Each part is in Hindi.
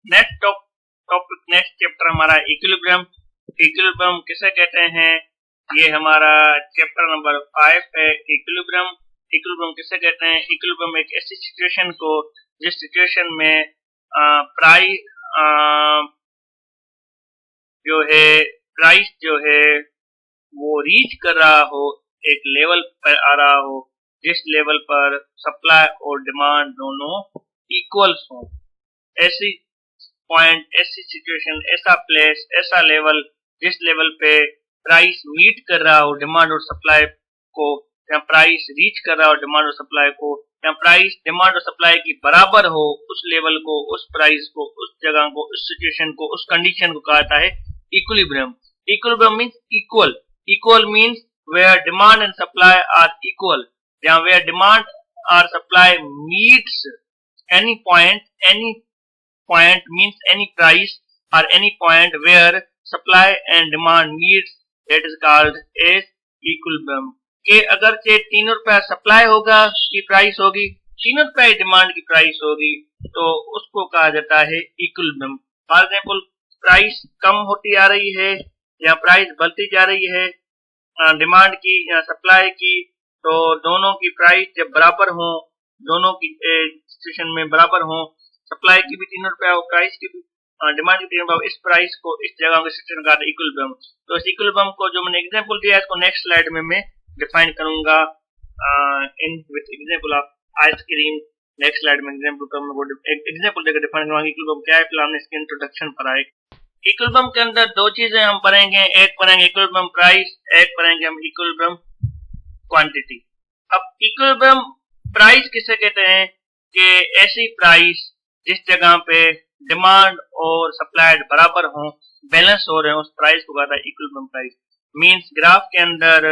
नेक्स्ट टॉपिक, नेक्स्ट चैप्टर हमारा इक्विलिब्रियम। इक्विलिब्रियम किसे कहते हैं, ये हमारा चैप्टर नंबर 5 है। इक्विलिब्रियम, इक्विलिब्रियम किसे कहते हैं? इक्विलिब्रियम एक ऐसी सिचुएशन को जिस सिचुएशन में प्राइस जो है वो रीच कर रहा हो, एक लेवल पर आ रहा हो जिस लेवल पर सप्लाई और डिमांड दोनों इक्वल्स हो। ऐसी पॉइंट, ऐसी सिचुएशन, ऐसा प्लेस, ऐसा लेवल जिस लेवल पे प्राइस मीट कर रहा हो डिमांड और सप्लाई को, या प्राइस रीच कर रहा हो डिमांड और सप्लाई को, या प्राइस डिमांड और सप्लाई की बराबर हो, उस लेवल को, उस प्राइस को, उस जगह को, उस सिचुएशन को, उस कंडीशन को कहा जाता है equilibrium. Equilibrium means equal. Equal means where demand and supply are equal, या where demand or supply meets any point means any price or any point where supply and demand meets, that is called as equilibrium। कि अगर से 3 रुपया सप्लाई होगा की प्राइस होगी, 3 रुपया डिमांड की प्राइस होगी, तो उसको कहा जाता है इक्विलिब्रियम। फॉर एग्जाम्पल, प्राइस कम होती आ रही है या प्राइस बढ़ती जा रही है डिमांड की या सप्लाई की, तो दोनों की प्राइस जब बराबर हो, दोनों की सिचुएशन में बराबर हो, सप्लाई की भी 3 रुपया हो, प्राइस की भी डिमांड की 3 रुपया हो, इस प्राइस को, इस जगह को सिचुएशन का इक्विलिब्रियम। तो इस इक्विलिब्रियम को जो मैंने एग्जांपल दिया है, इसको नेक्स्ट स्लाइड में मैं डिफाइन करूंगा in with example of ice cream. Next slide में एग्जांपल देकर डिफाइन करूंगा इक्विलिब्रियम क्या है। फिलहाल हमने इसके इंट्रोडक्शन पर आए। इक्विलिब्रियम के अंदर दो चीजें हम पढ़ेंगे, एक पढ़ेंगे इक्विलिब्रियम प्राइस, एक पढ़ेंगे हम इक्विलिब्रियम क्वांटिटी। अब इक्विलिब्रियम प्राइस किसे कहते हैं कि ऐसी प्राइस जिस जगह पे डिमांड और सप्लाई बराबर हो, बैलेंस हो रहे हो, उस प्राइस को कहता है इक्विलिब्रियम प्राइस। मींस ग्राफ के अंदर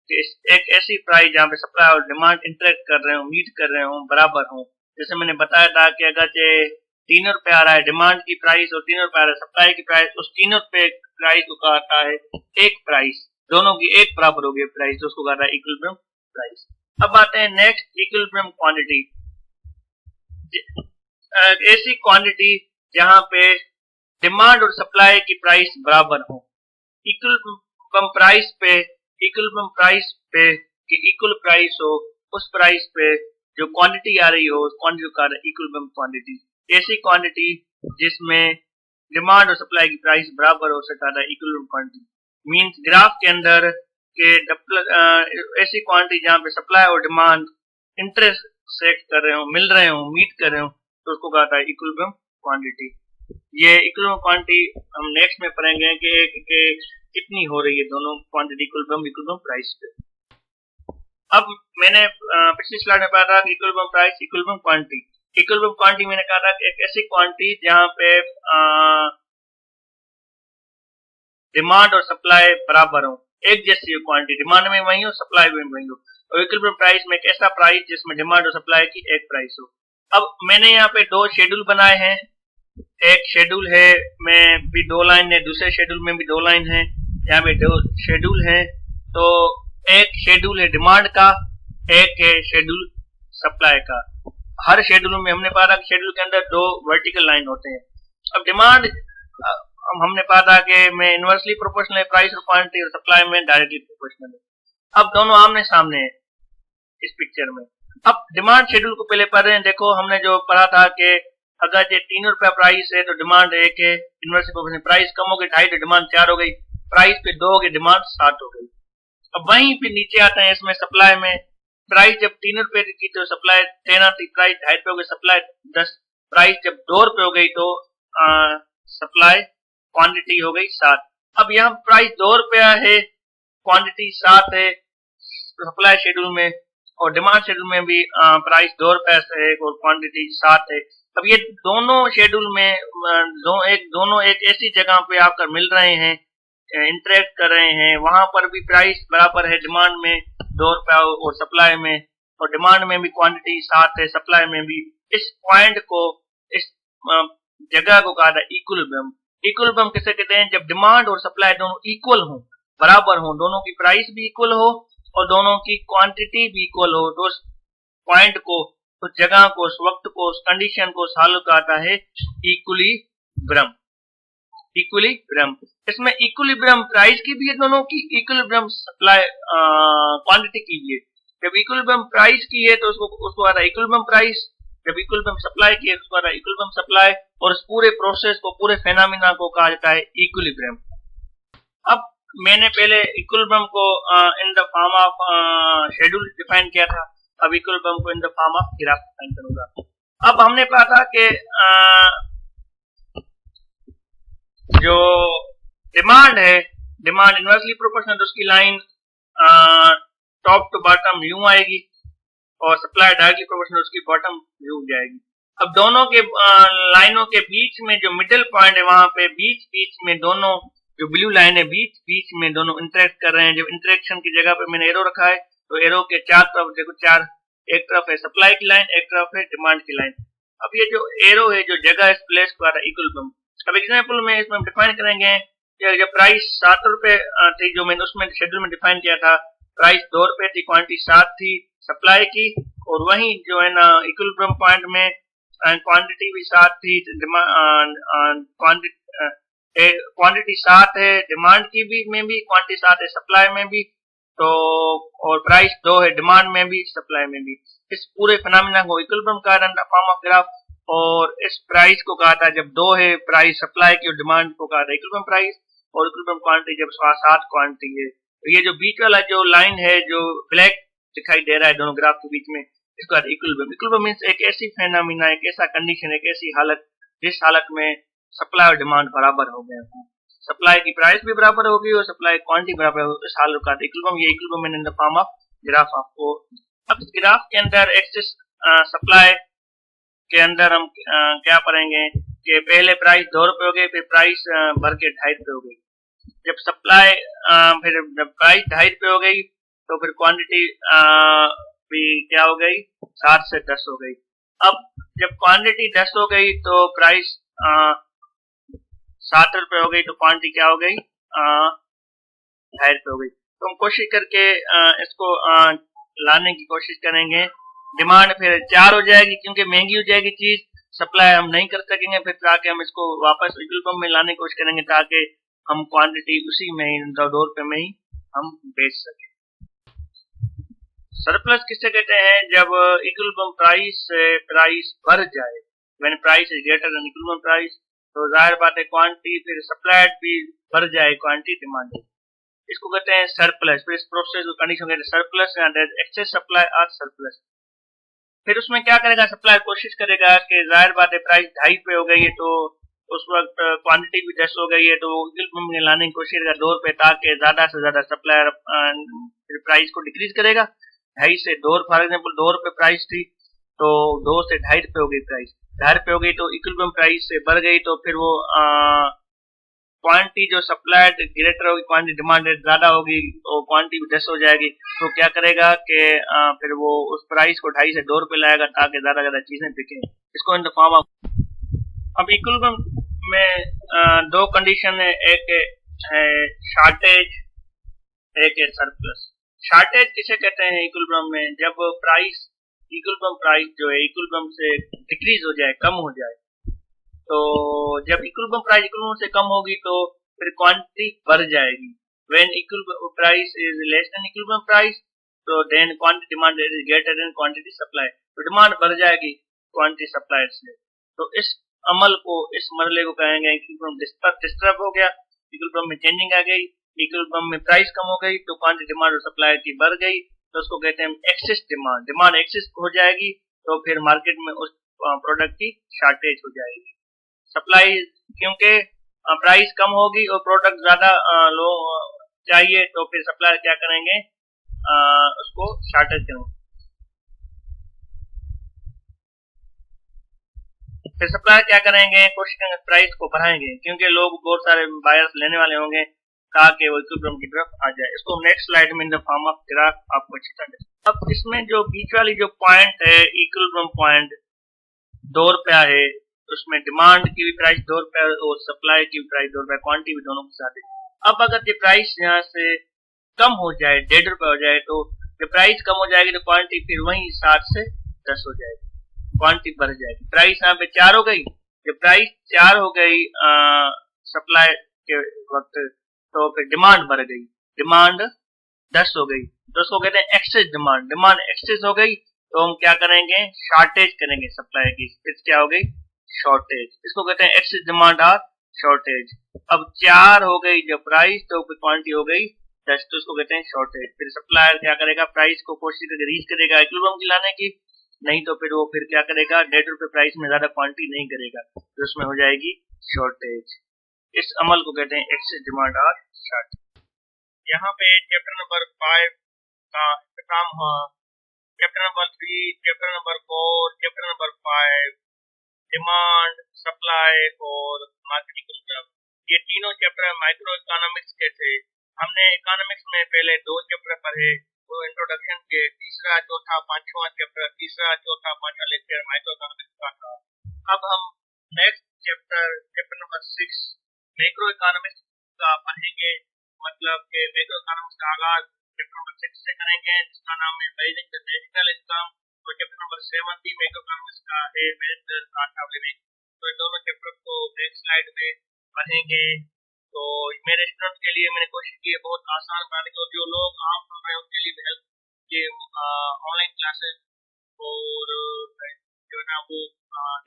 एक ऐसी प्राइस जहाँ पे सप्लाई और डिमांड इंटरेक्ट कर रहे हो, मीट कर रहे हो, बराबर हो। जैसे मैंने बताया था कि अगर 3 रुपए आ रहा है डिमांड की प्राइस और 3 रुपए आ रहा है सप्लाई की प्राइस, उस 3 रुपए प्राइस को कहता है एक प्राइस, दोनों की एक बराबर हो गई प्राइस, तो उसको कहता है इक्विलिब्रियम प्राइस। अब आते हैं नेक्स्ट इक्विलिब्रियम क्वांटिटी। ऐसी क्वांटिटी जहां पे डिमांड और सप्लाई की प्राइस बराबर हो। इक्विलिब्रियम प्राइस पे कि इक्वल प्राइस हो, उस प्राइस पे जो क्वांटिटी आ रही हो, उस क्वांटिटी को कहता है इक्विलिब्रियम क्वांटिटी। ऐसी क्वांटिटी जिसमें डिमांड और सप्लाई की प्राइस बराबर हो सकता है इक्विलिब्रियम क्वांटिटी। मींस ग्राफ के अंदर के ऐसी क्वांटिटी जहां पे सप्लाई और डिमांड इंटरसेक्ट कर रहे हो, मिल रहे हो, मीट कर रहे हो, तो उसको कहता है इक्विलिब्रियम क्वांटिटी। ये इक्विलिब्रियम क्वांटिटी हम नेक्स्ट में पढ़ेंगे कि कितनी हो रही है दोनों क्वांटिटी इक्विलिब्रियम प्राइस पे। अब मैंने पिछली स्लाइड में बताया था equilibrium price, equilibrium quantity. Equilibrium quantity मैंने कहा था एक ऐसी क्वांटिटी जहां पे डिमांड और सप्लाई बराबर हो, एक जैसी क्वांटिटी, डिमांड में वही हो, सप्लाई में वही हो। और इक्विलिब्रियम प्राइस में एक ऐसा प्राइस जिसमें डिमांड और सप्लाई की एक प्राइस हो। अब मैंने यहाँ पे दो शेड्यूल बनाए हैं। एक शेड्यूल है में भी 2 लाइन है, दूसरे शेड्यूल में भी 2 लाइन है, यहाँ पे 2 शेड्यूल है। तो एक शेड्यूल है डिमांड का, एक है शेड्यूल सप्लाई का। हर शेड्यूल में हमने पढ़ा कि शेड्यूल के अंदर 2 वर्टिकल लाइन होते हैं। अब डिमांड हमने पढ़ा था कि में इनवर्सली प्रोपोर्शनल है प्राइस और क्वांटिटी, और सप्लाई में डायरेक्टली प्रोपोर्शनल है। अब दोनों आमने सामने है इस पिक्चर में। अब डिमांड शेड्यूल को पहले पढ़ रहे हैं। देखो हमने जो पढ़ा था कि अगर ये 3 रुपया प्राइस है तो डिमांड 1 है, इनवर्सली प्रोपोर्शनल, प्राइस कम हो गई 2.5 तो डिमांड 4 हो गई, प्राइस पे 2 हो गई, डिमांड 7 हो गई। अब वहीं पे नीचे आते हैं इसमें सप्लाई में। प्राइस जब 3 रुपए की तो सप्लाई 13 थी, प्राइस 2.5 रुपए हो गई, सप्लाई 10, प्राइस जब 2 रुपए हो गई तो सप्लाई क्वांटिटी हो गई 7। अब यहाँ प्राइस 2 रुपया है, क्वांटिटी 7 है सप्लाई शेड्यूल में, और डिमांड शेड्यूल में भी प्राइस 2 रुपए है और क्वांटिटी 7 है। अब ये दोनों शेड्यूल में दोनों एक ऐसी जगह पे आकर मिल रहे हैं, इंटरेक्ट कर रहे हैं, वहां पर भी प्राइस बराबर है, डिमांड में 2 रुपया और सप्लाई में, और डिमांड में भी क्वांटिटी 7 है, सप्लाई में भी। इस पॉइंट को, इस जगह को कहा था इक्विलिब्रियम। इक्विलिब्रियम किसे कहते हैं? जब डिमांड और सप्लाई दोनों इक्वल हो, बराबर हो, दोनों की प्राइस भी इक्वल हो और दोनों की क्वांटिटी भी इक्वल हो, तो उस पॉइंट को, उस जगह को, उस वक्त को, उस कंडीशन को सॉल्व करता है इक्विलिब्रियम। इसमें इक्विलिब्रियम प्राइस की भी है दोनों की, इक्विलिब्रियम सप्लाई क्वांटिटी की भी है। जब इक्विलिब्रियम प्राइस की है तो उसको आ रहा है इक्विलिब्रियम प्राइस, जब इक्विलिब्रियम सप्लाई की है उसको आ रहा है इक्विलिब्रियम सप्लाई, और इस पूरे प्रोसेस को, पूरे फेनोमेना को कहा जाता है इक्विलिब्रियम। अब मैंने पहले इक्विलिब्रियम को in the form of schedule define किया था, अब इक्विलिब्रियम को in the form of graph define करूंगा। अब हमने कहा था कि जो डिमांड है, डिमांड इनवर्सली प्रोपोर्शनल, उसकी लाइन टॉप टू बॉटम यूं आएगी, और सप्लाई डायरेक्टली प्रोपोर्शनल, उसकी बॉटम यूं जाएगी। अब दोनों के लाइनों के बीच में जो मिडिल पॉइंट है, वहां पे बीच में दोनों जो ब्लू लाइन है बीच में दोनों इंटरेक्ट कर रहे हैं। जब इंटरेक्शन की जगह पे मैंने एरो रखा है, तो एरो के चार तरफ देखो, एक तरफ है सप्लाई की लाइन, एक तरफ है डिमांड की लाइन। अब ये जो एरो है, जो जगह इस प्लेस को आ रहा है इक्विलिब्रियम। अब एग्जाम्पल में इसमें हम डिफाइन करेंगे कि जब प्राइस 7 रुपए थी, जो मैंने उसमें शेड्यूल में डिफाइन किया था, प्राइस 2 रुपए थी, क्वांटिटी 7 थी सप्लाई की, और वहीं जो है ना इक्विलिब्रियम पॉइंट में क्वांटिटी भी 7 थी, क्वांटिटी 7 है डिमांड की भी में भी, क्वांटिटी 7 है सप्लाई में भी, तो और प्राइस 2 है डिमांड में भी सप्लाई में भी। इस पूरे फिनोमेना को इक्विलिब्रियम कहा जाता है फॉर्म ऑफ ग्राफ। और इस प्राइस को कहा था, जब 2 है प्राइस सप्लाई की और डिमांड को कहा था इक्विलिब्रियम प्राइस, और इक्विलिब्रियम क्वांटिटी जब 7 क्वांटिटी है। तो ये जो बीच वाला जो लाइन है, जो ब्लैक दिखाई दे रहा है दोनों ग्राफ के बीच में, इसको कहते हैं इक्विलिब्रियम। इक्विलिब्रियम मींस एक ऐसी फेनोमेना, एक ऐसा कंडीशन, एक ऐसी हालत जिस हालत में सप्लाई और डिमांड बराबर हो गए, सप्लाई की प्राइस भी बराबर होगी और सप्लाई क्वांटिटी बराबर होगी, इस हालत का इक्विलिब्रियम। ये equilibrium in the form of graph आपको। अब इस ग्राफ के अंदर एक्सेस सप्लाई के अंदर हम क्या करेंगे कि पहले प्राइस 2 रुपए हो गए, फिर प्राइस भर के 2.5 रुपए हो गई। जब सप्लाई फिर जब प्राइस 2.5 रुपए हो गई, तो फिर क्वांटिटी भी क्या हो गई, 7 से 10 हो गई। अब जब क्वांटिटी 10 हो गई तो प्राइस 7 रुपए हो गई, तो क्वांटिटी क्या हो गई, 2.5 रुपए हो गई। तो हम कोशिश करके इसको लाने की कोशिश करेंगे। डिमांड फिर 4 हो जाएगी, क्योंकि महंगी हो जाएगी चीज, सप्लाई हम नहीं कर सकेंगे, फिर ताकि हम इसको वापस इक्विलिब्रियम में लाने की कोशिश करेंगे, ताकि हम क्वांटिटी उसी में ही 2 रुपए में ही हम बेच सकें। सरप्लस किसे कहते हैं, जब इक्विलिब्रियम प्राइस से प्राइस बढ़ जाए, when price is greater then equilibrium price, तो जाहिर बात है क्वांटिटी फिर सप्लाई भी बढ़ जाए, क्वांटिटी डिमांड, इसको कहते हैं सरप्लस। फिर इस प्रोसेस को कंडीशन कहते हैं सरप्लस, एक्सेस सप्लाई और सरप्लस। फिर उसमें क्या करेगा, सप्लाई कोशिश करेगा कि जाहिर बात है प्राइस 2.5 रुपए हो गई है, तो उस वक्त क्वांटिटी भी 10 हो गई है, तो इक्विलिब्रियम में लाने की कोशिश करेगा 2 रुपए, ताकि ज्यादा से ज्यादा सप्लायर प्राइस को डिक्रीज करेगा। 2.5 से 2, फॉर एग्जाम्पल 2 रुपए प्राइस थी, तो 2 से 2.5 रुपए हो गई प्राइस, 2.5 रुपए हो गई, तो इक्विलिब्रियम प्राइस से बढ़ गई, तो फिर वो क्वांटिटी जो सप्लाइड ग्रेटर होगी, क्वांटिटी डिमांड ज्यादा होगी, तो क्वांटिटी भी 10 हो जाएगी। तो क्या करेगा कि फिर वो उस प्राइस को 2.5 से 2 रुपए लाएगा, ताकि ज्यादा ज्यादा चीजें बिके। इसको इन द फॉर्म ऑफ। अब इक्विलिब्रियम में 2 कंडीशन है, एक है शॉर्टेज, एक है सरप्लस। शॉर्टेज किसे कहते हैं इक्विलिब्रियम में, जब प्राइस, इक्विलिब्रियम प्राइस जो है इक्विलिब्रियम से डिक्रीज हो जाए, कम हो जाए, तो जब इक्विलिब्रियम प्राइस इक्विलिब्रियम से कम होगी, तो फिर क्वांटिटी बढ़ जाएगी। When equilibrium price is less than equilibrium price, तो then quantity demand is greater than quantity supply, तो डिमांड बढ़ जाएगी क्वांटिटी सप्लाई से। तो इस अमल को, इस मरले को कहेंगे इक्विलिब्रियम डिस्टर्ब हो गया, इक्विलिब्रियम में चेंजिंग आ गई, इक्विलिब्रियम में प्राइस कम हो गई, तो क्वांटिटी डिमांड और सप्लाई की बढ़ गई, तो उसको कहते हैं एक्सेस डिमांड। डिमांड एक्सेस हो जाएगी, तो फिर मार्केट में उस प्रोडक्ट की शॉर्टेज हो जाएगी। सप्लाई, क्योंकि प्राइस कम होगी और प्रोडक्ट ज्यादा लो चाहिए, तो फिर सप्लाई क्या करेंगे, उसको शॉर्टेज करेंगे। फिर सप्लाई क्या करेंगे, कोशिश करेंगे प्राइस को बढ़ाएंगे, क्योंकि लोग बहुत सारे बायर्स लेने वाले होंगे, ताकि वो इक्विलिब्रियम की तरफ आ जाए। इसको नेक्स्ट स्लाइड में in the form of graph आपको अच्छी तरह। अब इसमें जो बीच वाली जो पॉइंट है, इक्विलिब्रियम पॉइंट 2 रुपया है, उसमें डिमांड की भी प्राइस 2 रुपया और सप्लाई की भी प्राइस 2 रुपया, क्वांटिटी भी दोनों के साथ है। अब अगर ये प्राइस यहाँ से कम हो जाए, 1.5 रुपया हो जाए, तो जब प्राइस कम हो जाएगी तो क्वांटिटी फिर वही 7 से 10 हो जाएगी, क्वांटिटी बढ़ जाएगी। प्राइस यहाँ पे 4 हो गई, जब प्राइस 4 हो गई सप्लाई के वक्त, तो फिर डिमांड बढ़ गई, डिमांड 10 हो गई, तो उसको कहते हैं एक्सेस डिमांड। डिमांड एक्सेस हो गई तो हम क्या करेंगे, शॉर्टेज करेंगे सप्लाई की, फिर क्या हो गई, शॉर्टेज। इसको कहते हैं एक्सेस डिमांड और शॉर्टेज। अब 4 हो गई जब प्राइस, तो क्वांटिटी हो गई 10, तो उसको कहते हैं शॉर्टेज। फिर सप्लायर क्या करेगा, प्राइस को कोशिश करके रीच करेगा इक्विलिब्रियम की लाने की, नहीं तो फिर वो फिर क्या करेगा, डेट रुपए प्राइस में ज्यादा क्वांटिटी नहीं करेगा, तो उसमें हो जाएगी शॉर्टेज। इस अमल को कहते हैं एक्सेस डिमांड और शॉर्टेज। यहाँ पे चैप्टर नंबर 5 का इख्तिताम हुआ। Chapter number 3, chapter number 4, chapter number 5 demand, supply और मार्केटिंग। ये तीनों चैप्टर माइक्रो इकोनॉमिक्स के थे। हमने इकोनॉमिक्स में पहले 2 चैप्टर पढ़े, वो इंट्रोडक्शन के, तीसरा चौथा पांचवा चैप्टर, तीसरा चौथा पांचवा लेक्चर माइक्रो इकोनॉमिक्स का था। अब हम next chapter, chapter number 6 macro economics का पढ़ेंगे। मतलब कि मैक्रो इकोनॉमिक्स का आगाज चैप्टर नंबर 6 से करेंगे, जिसका नाम है मेजरिंग द नेशनल इनकम। तो चैप्टर नंबर 7 भी मैक्रो इकोनॉमिक्स का है, measuring the cost of living. तो इन दोनों चैप्टर को नेक्स्ट स्लाइड में पढ़ेंगे। तो मेरे स्टूडेंट के लिए मैंने कोशिश की है बहुत आसान बनाने की, और जो लोग आम पढ़ रहे हैं उनके लिए भी हेल्प के ऑनलाइन क्लासेस और जो ना वो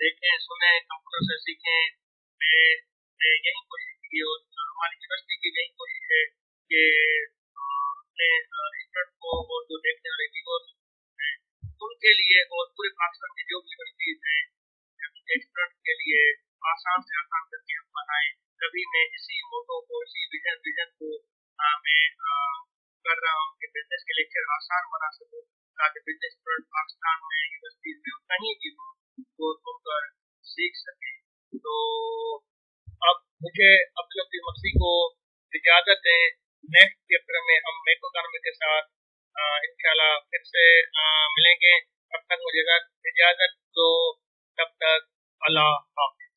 देखें, सुने, कंप्यूटर से सीखें। मैं यही कोशिश की और हमारी यूनिवर्सिटी की यही कोशिश है कि अपने स्टूडेंट को और जो देखने वाले व्यूअर्स हैं उनके लिए और पूरे पाकिस्तान की जो भी यूनिवर्सिटीज हैं स्टूडेंट के लिए आसान से आसान करके हम बनाएं। कभी मैं इसी मोटो को, इसी विजन को मैं कर रहा हूँ कि बिजनेस के लेक्चर आसान बना सकूं, ताकि बिजनेस स्टूडेंट पाकिस्तान में यूनिवर्सिटीज में कहीं भी वो सुनकर सीख सके। तो अब मुझे अब्दुल मक्सी को इजाजत दें। नेक्स्ट चैप्टर में हम मैक्रो इकोनॉमी के साथ इंशाल्लाह फिर से मिलेंगे। तब तक मुझे इजाजत दो, तब तक अल्लाह हाफ़िज़।